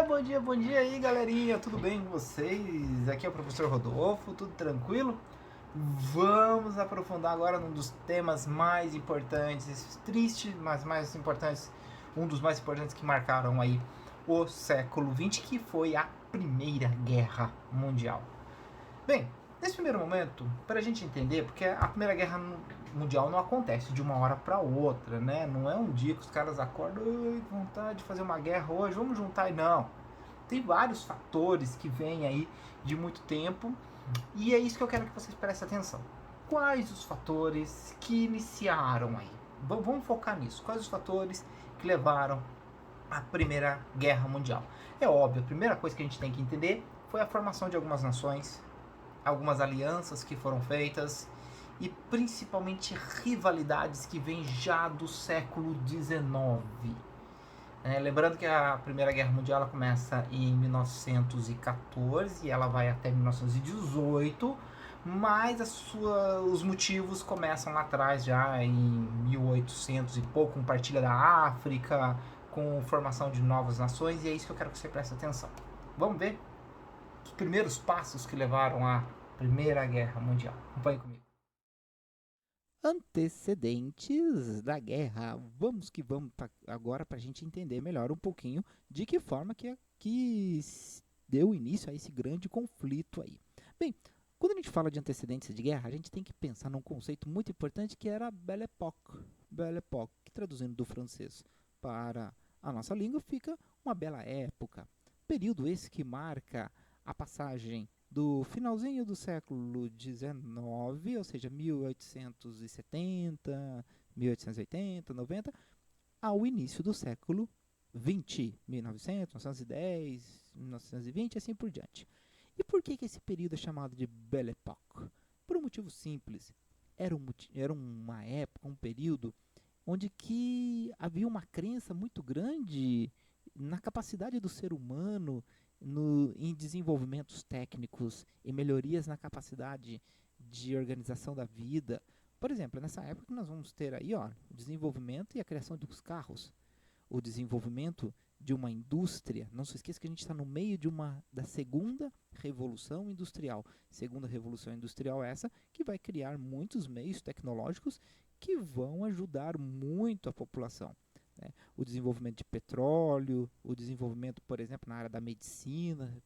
bom dia aí, galerinha, tudo bem com vocês? Aqui é o professor Rodolfo, tudo tranquilo? Vamos aprofundar agora num dos temas mais importantes, triste, mas mais importantes, um dos mais importantes que marcaram aí o século XX, que foi a Primeira Guerra Mundial. Bem, nesse primeiro momento, para a gente entender, porque a Primeira Guerra Mundial não acontece de uma hora para outra, né? Não é um dia que os caras acordam, vontade de fazer uma guerra hoje, vamos juntar, não. Tem vários fatores que vêm aí de muito tempo e é isso que eu quero que vocês prestem atenção. Quais os fatores que iniciaram aí? Vamos focar nisso. Quais os fatores que levaram à Primeira Guerra Mundial? É óbvio, a primeira coisa que a gente tem que entender foi a formação de algumas nações, algumas alianças que foram feitas e principalmente rivalidades que vêm já do século XIX. Lembrando que a Primeira Guerra Mundial ela começa em 1914 e ela vai até 1918, mas os motivos começam lá atrás, já em 1800 e pouco, com partilha da África, com formação de novas nações, e é isso que eu quero que você preste atenção. Vamos ver os primeiros passos que levaram à Primeira Guerra Mundial. Acompanhe comigo. Antecedentes da guerra. Vamos que vamos agora para a gente entender melhor um pouquinho de que forma que deu início a esse grande conflito aí. Bem, quando a gente fala de antecedentes de guerra, a gente tem que pensar num conceito muito importante que era Belle Époque. Belle Époque, que traduzindo do francês para a nossa língua fica uma bela época. Período esse que marca a passagem do finalzinho do século XIX, ou seja, 1870, 1880, 90, ao início do século XX, 1900, 1910, 1920 e assim por diante. E por que esse período é chamado de Belle Époque? Por um motivo simples. Era uma época, um período, onde que havia uma crença muito grande na capacidade do ser humano em desenvolvimentos técnicos e melhorias na capacidade de organização da vida. Por exemplo, nessa época nós vamos ter aí o desenvolvimento e a criação dos carros, o desenvolvimento de uma indústria. Não se esqueça que a gente está no meio da segunda revolução industrial. Segunda revolução industrial essa que vai criar muitos meios tecnológicos que vão ajudar muito a população. O desenvolvimento de petróleo, o desenvolvimento, por exemplo, na área da medicina,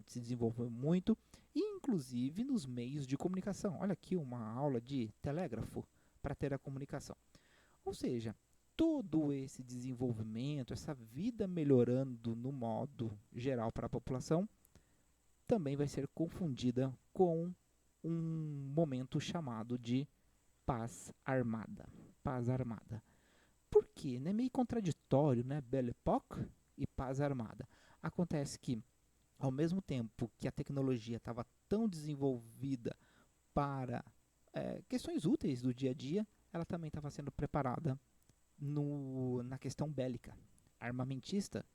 se desenvolveu muito, e inclusive nos meios de comunicação. Olha aqui uma aula de telégrafo para ter a comunicação. Ou seja, todo esse desenvolvimento, essa vida melhorando no modo geral para a população, também vai ser confundida com um momento chamado de paz armada. Paz armada. Por quê? É meio contraditório, né? Belle Époque e paz armada. Acontece que, ao mesmo tempo que a tecnologia estava tão desenvolvida para questões úteis do dia a dia, ela também estava sendo preparada na questão bélica, armamentista,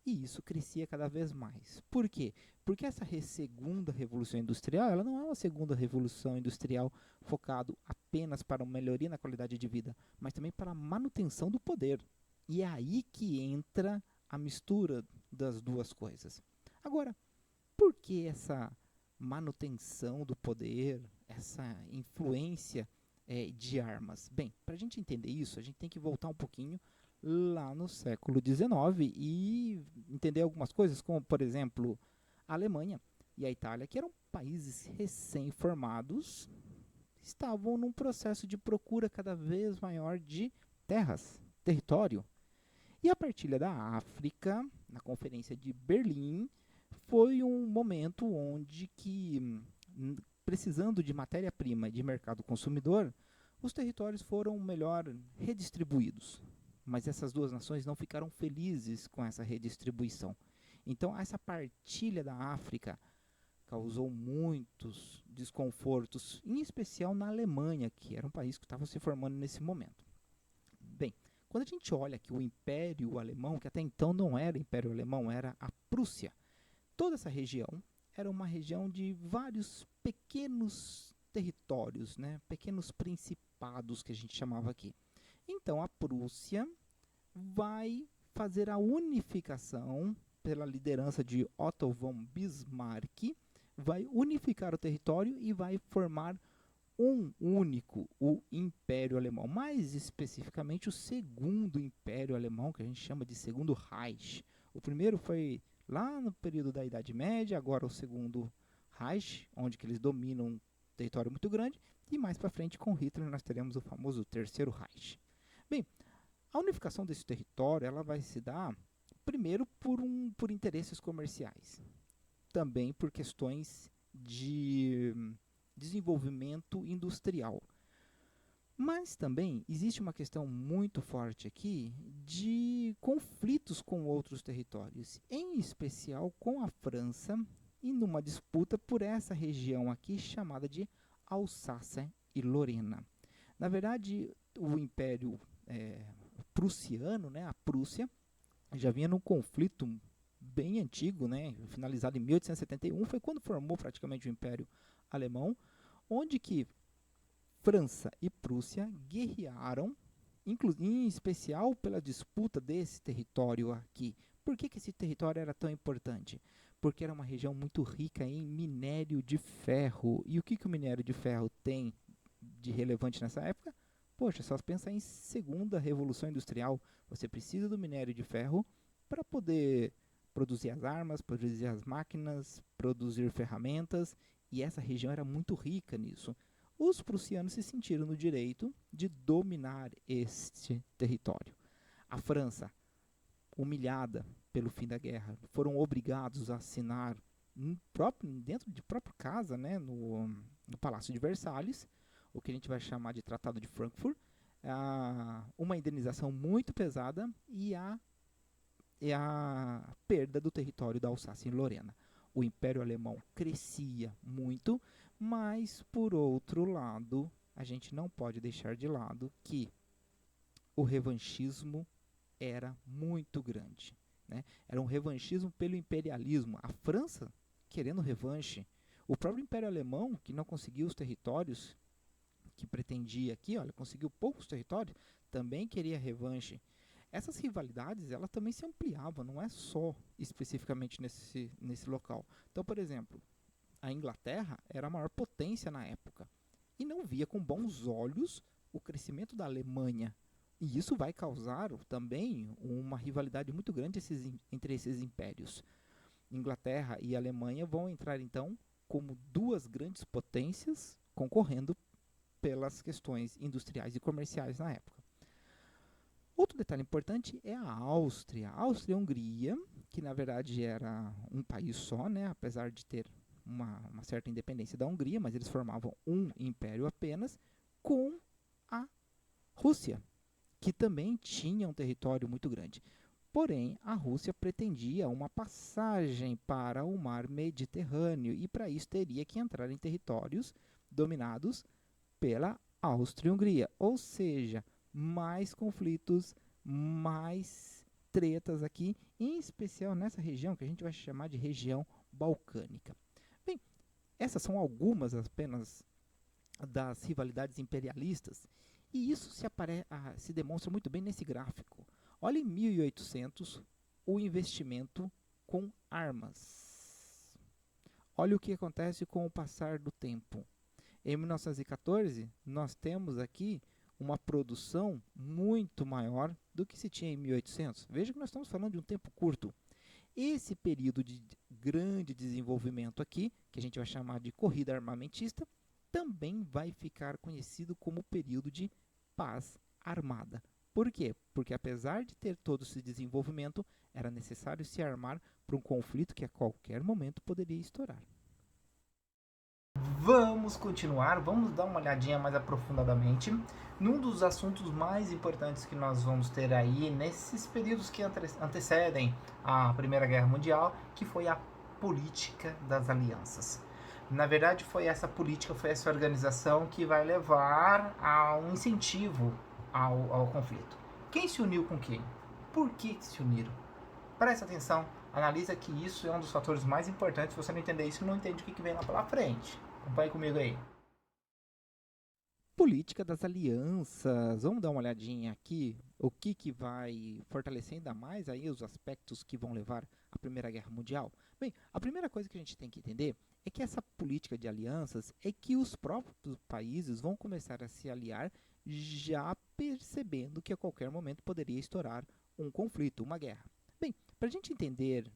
e isso crescia cada vez mais. Por quê? Porque essa segunda revolução industrial, ela não é uma segunda revolução industrial focado apenas para uma melhoria na qualidade de vida, mas também para a manutenção do poder. E é aí que entra a mistura das duas coisas. Agora, por que essa manutenção do poder, essa influência de armas? Bem, para a gente entender isso, a gente tem que voltar um pouquinho lá no século XIX e entender algumas coisas, como, por exemplo, a Alemanha e a Itália, que eram países recém-formados, estavam num processo de procura cada vez maior de terras, território. E a partilha da África, na Conferência de Berlim, foi um momento onde que, precisando de matéria-prima e de mercado consumidor, os territórios foram melhor redistribuídos. Mas essas duas nações não ficaram felizes com essa redistribuição. Então, essa partilha da África causou muitos desconfortos, em especial na Alemanha, que era um país que estava se formando nesse momento. Bem, quando a gente olha aqui o Império Alemão, que até então não era o Império Alemão, era a Prússia, toda essa região era uma região de vários pequenos territórios, né? Pequenos principados que a gente chamava aqui. Então a Prússia vai fazer a unificação pela liderança de Otto von Bismarck, vai unificar o território e vai formar um único, o Império Alemão, mais especificamente o Segundo Império Alemão, que a gente chama de Segundo Reich. O primeiro foi lá no período da Idade Média, agora o Segundo Reich, onde que eles dominam um território muito grande, e mais para frente com Hitler nós teremos o famoso Terceiro Reich. Bem, a unificação desse território ela vai se dar primeiro por interesses comerciais, também por questões de desenvolvimento industrial. Mas também existe uma questão muito forte aqui de conflitos com outros territórios, em especial com a França, e numa disputa por essa região aqui chamada de Alsácia e Lorena. Na verdade, o Império prussiano, né, a Prússia, já vinha num conflito bem antigo, né, finalizado em 1871, foi quando formou praticamente o Império Alemão, onde que França e Prússia guerrearam, em especial pela disputa desse território aqui. Por que esse território era tão importante? Porque era uma região muito rica em minério de ferro. E o que o minério de ferro tem de relevante nessa época? Poxa, só pensar em segunda revolução industrial. Você precisa do minério de ferro para poder produzir as armas, produzir as máquinas, produzir ferramentas. E essa região era muito rica nisso. Os prussianos se sentiram no direito de dominar este território. A França, humilhada pelo fim da guerra, foram obrigados a assinar dentro de própria casa, né, no Palácio de Versalhes, o que a gente vai chamar de Tratado de Frankfurt, uma indenização muito pesada e a perda do território da Alsácia e Lorena. O Império Alemão crescia muito, mas, por outro lado, a gente não pode deixar de lado que o revanchismo era muito grande. Né? Era um revanchismo pelo imperialismo. A França querendo revanche. O próprio Império Alemão, que não conseguiu os territórios que pretendia aqui, olha, conseguiu poucos territórios, também queria revanche. Essas rivalidades, elas também se ampliavam, não é só especificamente nesse local. Então, por exemplo, a Inglaterra era a maior potência na época e não via com bons olhos o crescimento da Alemanha. E isso vai causar também uma rivalidade muito grande entre esses impérios. Inglaterra e Alemanha vão entrar, então, como duas grandes potências concorrendo pelas questões industriais e comerciais na época. Outro detalhe importante é a Áustria. A Áustria-Hungria, que na verdade era um país só, né, apesar de ter uma certa independência da Hungria, mas eles formavam um império apenas, com a Rússia, que também tinha um território muito grande. Porém, a Rússia pretendia uma passagem para o mar Mediterrâneo e para isso teria que entrar em territórios dominados pela Áustria-Hungria, ou seja, mais conflitos, mais tretas aqui, em especial nessa região que a gente vai chamar de região balcânica. Bem, essas são algumas apenas das rivalidades imperialistas e isso se demonstra muito bem nesse gráfico. Olha em 1800 o investimento com armas. Olha o que acontece com o passar do tempo. Em 1914, nós temos aqui uma produção muito maior do que se tinha em 1800. Veja que nós estamos falando de um tempo curto. Esse período de grande desenvolvimento aqui, que a gente vai chamar de corrida armamentista, também vai ficar conhecido como período de paz armada. Por quê? Porque apesar de ter todo esse desenvolvimento, era necessário se armar para um conflito que a qualquer momento poderia estourar. Vamos continuar, vamos dar uma olhadinha mais aprofundadamente num dos assuntos mais importantes que nós vamos ter aí nesses períodos que antecedem a Primeira Guerra Mundial, que foi a política das alianças. Na verdade, foi essa política, foi essa organização que vai levar a um incentivo ao conflito. Quem se uniu com quem? Por que se uniram? Presta atenção, analisa que isso é um dos fatores mais importantes. Se você não entender isso, não entende o que vem lá pela frente. Acompanhe comigo aí. política das alianças. Vamos dar uma olhadinha aqui, o que vai fortalecer ainda mais aí os aspectos que vão levar à Primeira Guerra Mundial? Bem, a primeira coisa que a gente tem que entender é que essa política de alianças é que os próprios países vão começar a se aliar já percebendo que a qualquer momento poderia estourar um conflito, uma guerra. Bem, para a gente entender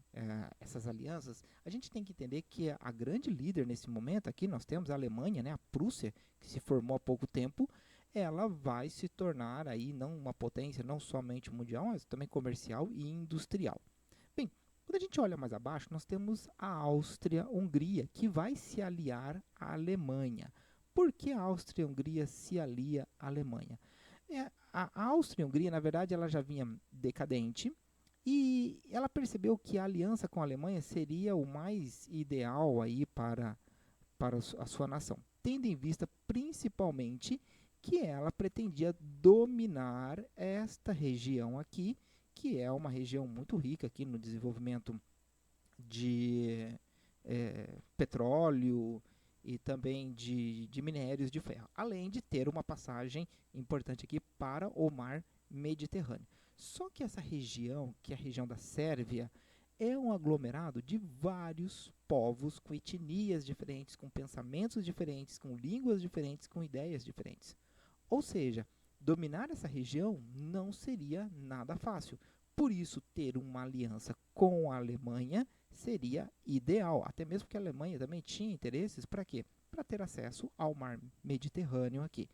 essas alianças, a gente tem que entender que a grande líder nesse momento, aqui nós temos a Alemanha, né, a Prússia, que se formou há pouco tempo, ela vai se tornar aí não uma potência não somente mundial, mas também comercial e industrial. Bem, quando a gente olha mais abaixo, nós temos a Áustria-Hungria, que vai se aliar à Alemanha. Por que a Áustria-Hungria se alia à Alemanha? A Áustria-Hungria, na verdade, ela já vinha decadente, e ela percebeu que a aliança com a Alemanha seria o mais ideal aí para a sua nação, tendo em vista principalmente que ela pretendia dominar esta região aqui, que é uma região muito rica aqui no desenvolvimento de petróleo e também de minérios de ferro, além de ter uma passagem importante aqui para o mar Mediterrâneo. Só que essa região, que é a região da Sérvia, é um aglomerado de vários povos com etnias diferentes, com pensamentos diferentes, com línguas diferentes, com ideias diferentes. Ou seja, dominar essa região não seria nada fácil. Por isso, ter uma aliança com a Alemanha seria ideal. Até mesmo que a Alemanha também tinha interesses para quê? Para ter acesso ao mar Mediterrâneo aqui.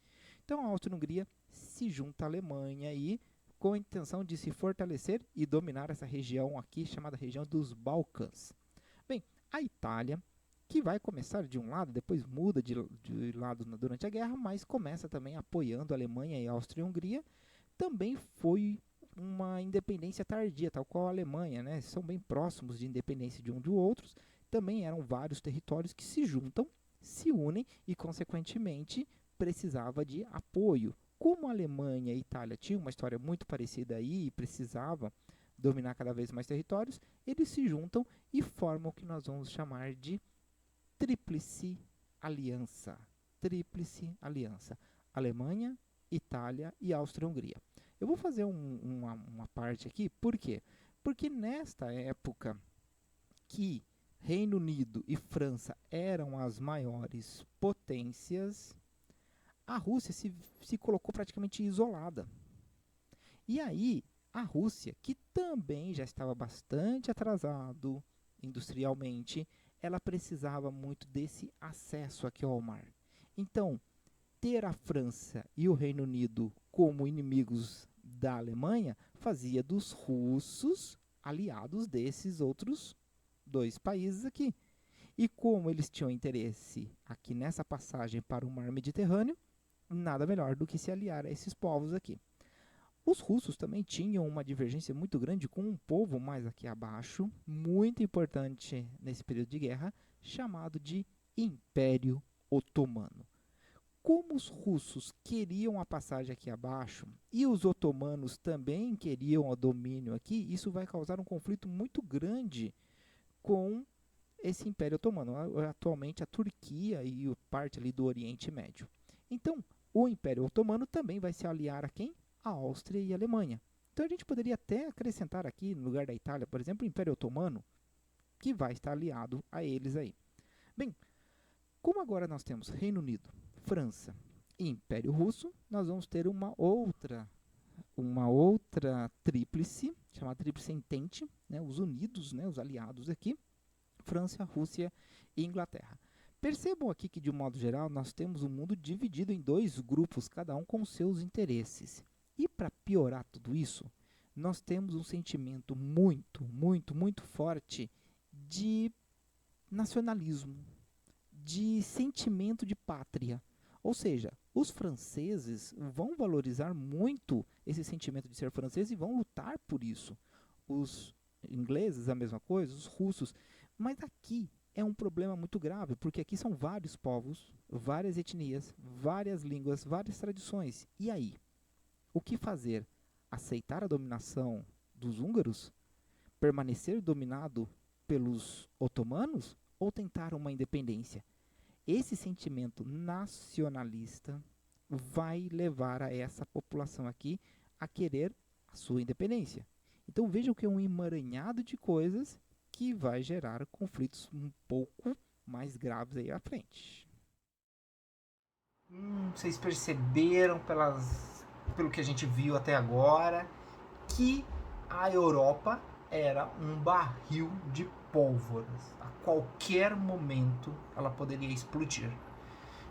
Então, a Áustria-Hungria se junta à Alemanha e com a intenção de se fortalecer e dominar essa região aqui, chamada região dos Balcãs. Bem, a Itália, que vai começar de um lado, depois muda de lado durante a guerra, mas começa também apoiando a Alemanha e a Áustria-Hungria, também foi uma independência tardia, tal qual a Alemanha, né? São bem próximos de independência de um do outro, também eram vários territórios que se juntam, se unem e, consequentemente, precisava de apoio. Como a Alemanha e a Itália tinham uma história muito parecida aí e precisava dominar cada vez mais territórios, eles se juntam e formam o que nós vamos chamar de Tríplice Aliança. Tríplice Aliança. Alemanha, Itália e Áustria-Hungria. Eu vou fazer uma parte aqui, por quê? Porque nesta época que Reino Unido e França eram as maiores potências, a Rússia se colocou praticamente isolada. E aí, a Rússia, que também já estava bastante atrasado industrialmente, ela precisava muito desse acesso aqui ao mar. Então, ter a França e o Reino Unido como inimigos da Alemanha fazia dos russos aliados desses outros dois países aqui. E como eles tinham interesse aqui nessa passagem para o mar Mediterrâneo, nada melhor do que se aliar a esses povos aqui. Os russos também tinham uma divergência muito grande com um povo mais aqui abaixo, muito importante nesse período de guerra, chamado de Império Otomano. Como os russos queriam a passagem aqui abaixo e os otomanos também queriam o domínio aqui, isso vai causar um conflito muito grande com esse Império Otomano, atualmente a Turquia e parte ali do Oriente Médio. Então, o Império Otomano também vai se aliar a quem? A Áustria e a Alemanha. Então a gente poderia até acrescentar aqui, no lugar da Itália, por exemplo, o Império Otomano, que vai estar aliado a eles aí. Bem, como agora nós temos Reino Unido, França e Império Russo, nós vamos ter uma outra tríplice, chamada Tríplice Entente, né, os unidos, né, os aliados aqui, França, Rússia e Inglaterra. Percebam aqui que, de um modo geral, nós temos o mundo dividido em dois grupos, cada um com seus interesses. E para piorar tudo isso, nós temos um sentimento muito, muito, muito forte de nacionalismo, de sentimento de pátria. Ou seja, os franceses vão valorizar muito esse sentimento de ser francês e vão lutar por isso. Os ingleses, a mesma coisa, os russos. Mas aqui é um problema muito grave, porque aqui são vários povos, várias etnias, várias línguas, várias tradições. E aí? O que fazer? Aceitar a dominação dos húngaros? Permanecer dominado pelos otomanos? Ou tentar uma independência? Esse sentimento nacionalista, vai levar a essa população aqui a querer a sua independência. Então vejam que é um emaranhado de coisas que vai gerar conflitos um pouco mais graves aí à frente. Vocês perceberam pelo que a gente viu até agora que a Europa era um barril de pólvoras. A qualquer momento ela poderia explodir.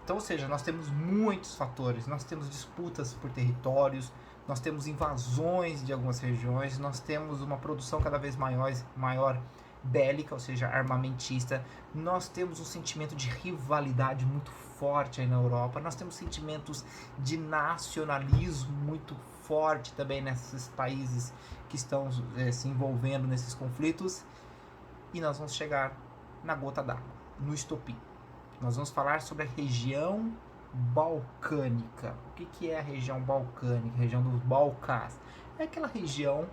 Então, ou seja, nós temos muitos fatores. Nós temos disputas por territórios, nós temos invasões de algumas regiões, nós temos uma produção cada vez maior bélica, ou seja, armamentista. Nós temos um sentimento de rivalidade muito forte aí na Europa. Nós temos sentimentos de nacionalismo muito forte também nesses países que estão se envolvendo nesses conflitos. E nós vamos chegar na gota d'água, no estopim. Nós vamos falar sobre a região balcânica. O que é a região balcânica? A região dos Balcãs. É aquela região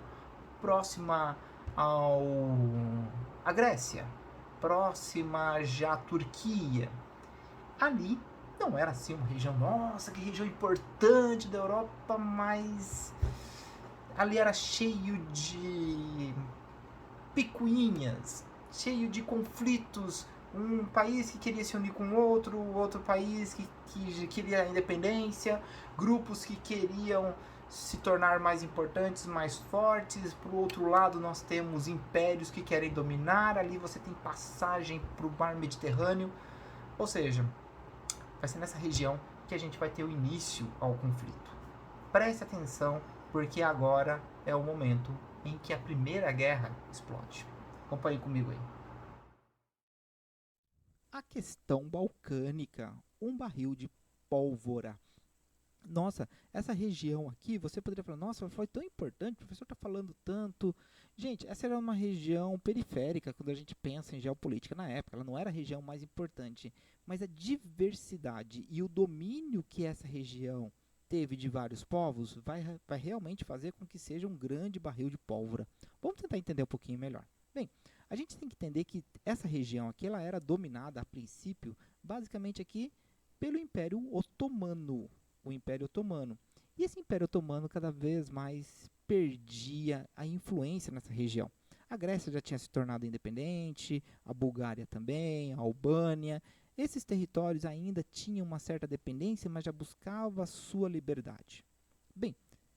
próxima à Grécia, próxima já à Turquia. Ali não era assim uma região, nossa, que região importante da Europa, mas ali era cheio de picuinhas, cheio de conflitos. Um país que queria se unir com outro país que queria a independência, grupos que queriam se tornar mais importantes, mais fortes. Por outro lado, nós temos impérios que querem dominar. Ali você tem passagem para o mar Mediterrâneo. Ou seja, vai ser nessa região que a gente vai ter o início ao conflito. Preste atenção, porque agora é o momento em que a Primeira Guerra explode. Acompanhe comigo aí. A questão balcânica, um barril de pólvora. Nossa, essa região aqui, você poderia falar, nossa, foi tão importante, o professor está falando tanto. Gente, essa era uma região periférica quando a gente pensa em geopolítica na época. Ela não era a região mais importante, mas a diversidade e o domínio que essa região teve de vários povos vai realmente fazer com que seja um grande barril de pólvora. Vamos tentar entender um pouquinho melhor. Bem, a gente tem que entender que essa região aqui ela era dominada a princípio, basicamente aqui, pelo Império Otomano. O Império Otomano. E esse Império Otomano cada vez mais perdia a influência nessa região. A Grécia já tinha se tornado independente, a Bulgária também, a Albânia. Esses territórios ainda tinham uma certa dependência, mas já buscava a sua liberdade. Bem,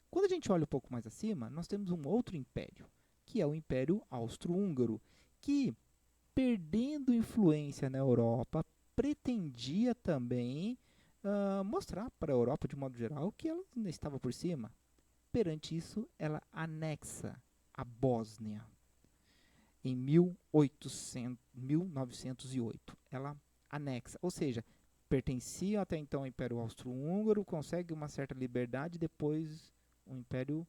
quando a gente olha um pouco mais acima, nós temos um outro império, que é o Império Austro-Húngaro, que, perdendo influência na Europa, pretendia também mostrar para a Europa, de modo geral, que ela ainda estava por cima. Perante isso, ela anexa a Bósnia em 1908. Ela anexa, ou seja, pertencia até então ao Império Austro-Húngaro, consegue uma certa liberdade, depois o Império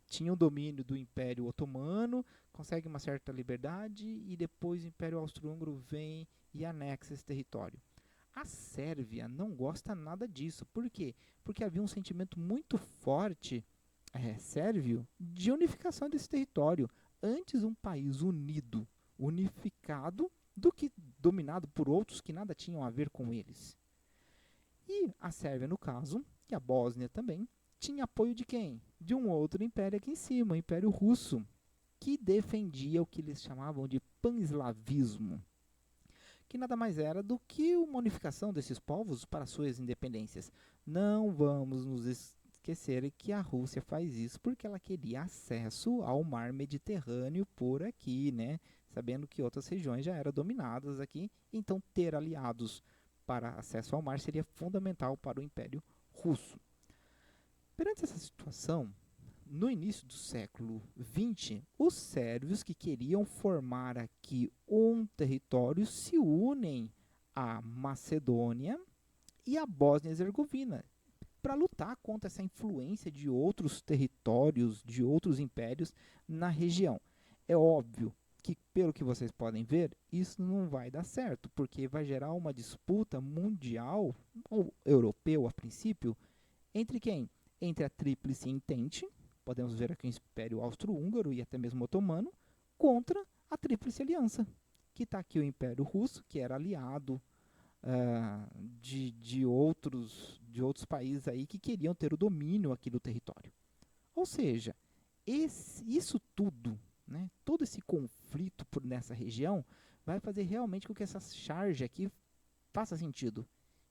tinha o domínio do Império Otomano, consegue uma certa liberdade e depois o Império Austro-Húngaro vem e anexa esse território. A Sérvia não gosta nada disso. Por quê? Porque havia um sentimento muito forte sérvio de unificação desse território. Antes um país unido, unificado, do que dominado por outros que nada tinham a ver com eles. E a Sérvia, no caso, e a Bósnia também, tinha apoio de quem? De um outro império aqui em cima, o Império Russo, que defendia o que eles chamavam de pan-eslavismo, que nada mais era do que uma unificação desses povos para suas independências. Não vamos nos esquecer que a Rússia faz isso porque ela queria acesso ao mar Mediterrâneo por aqui, né? Sabendo que outras regiões já eram dominadas aqui, então ter aliados para acesso ao mar seria fundamental para o Império Russo. Perante essa situação, no início do século XX, os sérvios que queriam formar aqui um território se unem à Macedônia e à Bósnia-Herzegovina para lutar contra essa influência de outros territórios, de outros impérios na região. É óbvio que, pelo que vocês podem ver, isso não vai dar certo, porque vai gerar uma disputa mundial, ou europeu a princípio, entre quem? Entre a Tríplice Entente, podemos ver aqui o Império Austro-Húngaro e até mesmo Otomano, contra a Tríplice Aliança, que está aqui o Império Russo, que era aliado de outros países aí que queriam ter o domínio aqui do território. Ou seja, isso tudo, né, todo esse conflito nessa região vai fazer realmente com que essa charge aqui faça sentido,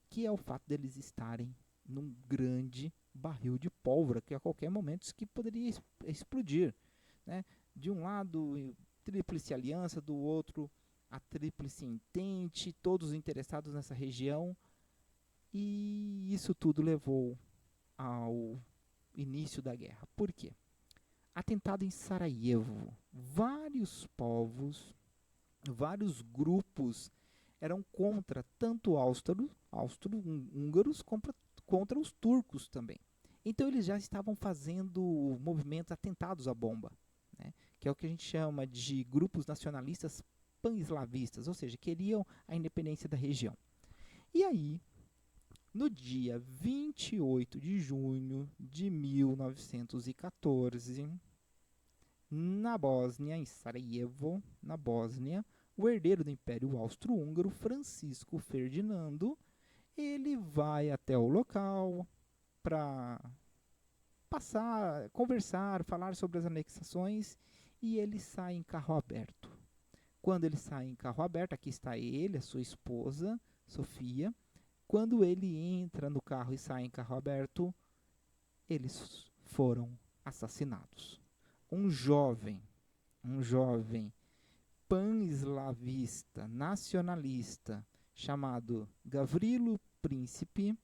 que é o fato deles estarem num grande barril de pólvora que a qualquer momento que poderia explodir, né? De um lado, Tríplice Aliança, do outro, a Tríplice Entente, todos interessados nessa região, e isso tudo levou ao início da guerra. Por quê? Atentado em Sarajevo, vários povos, vários grupos eram contra tanto austro-húngaros contra os turcos também. Então eles já estavam fazendo movimentos, atentados à bomba, né? Que é o que a gente chama de grupos nacionalistas pan-eslavistas, ou seja, queriam a independência da região. E aí, no dia 28 de junho de 1914, na Bósnia, em Sarajevo, na Bósnia, o herdeiro do Império Austro-Húngaro, Francisco Ferdinando, ele vai até o local para conversar, falar sobre as anexações, e ele sai em carro aberto. Quando ele sai em carro aberto, aqui está ele, a sua esposa, Sofia. Quando ele entra no carro e sai em carro aberto, eles foram assassinados. Um jovem pan-eslavista, nacionalista, chamado Gavrilo Princip,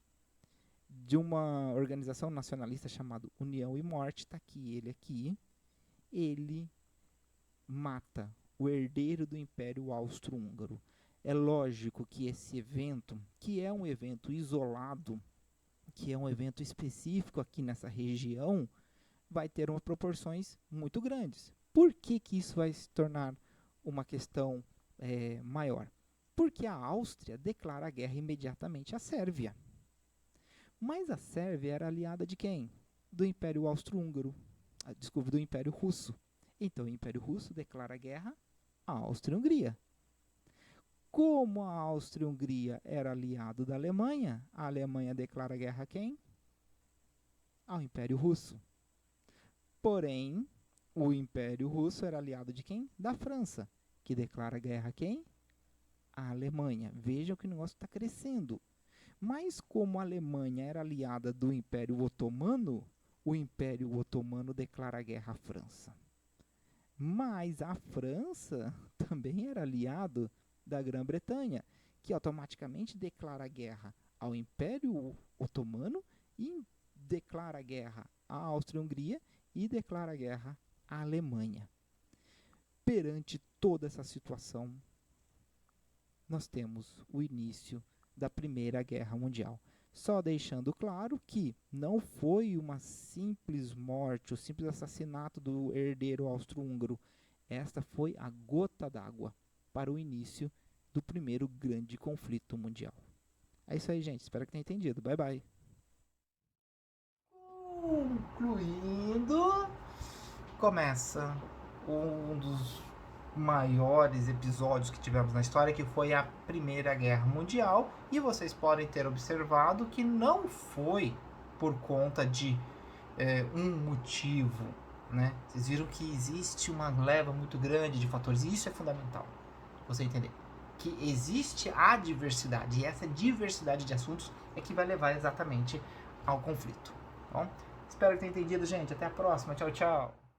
de uma organização nacionalista chamada União e Morte, está aqui, ele mata o herdeiro do Império Austro-Húngaro. É lógico que esse evento, que é um evento isolado, que é um evento específico aqui nessa região, vai ter umas proporções muito grandes. Por que isso vai se tornar uma questão maior? Porque a Áustria declara a guerra imediatamente à Sérvia. Mas a Sérvia era aliada de quem? Do Império Austro-Húngaro. Do Império Russo. Então o Império Russo declara guerra à Áustria-Hungria. Como a Áustria-Hungria era aliado da Alemanha, a Alemanha declara guerra a quem? Ao Império Russo. Porém, o Império Russo era aliado de quem? Da França, que declara guerra a quem? A Alemanha. Vejam que o negócio está crescendo. Mas como a Alemanha era aliada do Império Otomano, o Império Otomano declara guerra à França. Mas a França também era aliado da Grã-Bretanha, que automaticamente declara guerra ao Império Otomano e declara guerra à Áustria-Hungria e declara guerra à Alemanha. Perante toda essa situação, nós temos o início da Primeira Guerra Mundial. Só deixando claro que não foi uma simples morte, o simples assassinato do herdeiro austro-húngaro. Esta foi a gota d'água para o início do primeiro grande conflito mundial. É isso aí, gente. Espero que tenham entendido. Bye, bye. Concluindo, começa um dos maiores episódios que tivemos na história, que foi a Primeira Guerra Mundial, e vocês podem ter observado que não foi por conta de um motivo, né? Vocês viram que existe uma leva muito grande de fatores, e isso é fundamental você entender, que existe a diversidade, e essa diversidade de assuntos é que vai levar exatamente ao conflito. Bom, espero que tenham entendido, gente. Até a próxima. Tchau, tchau.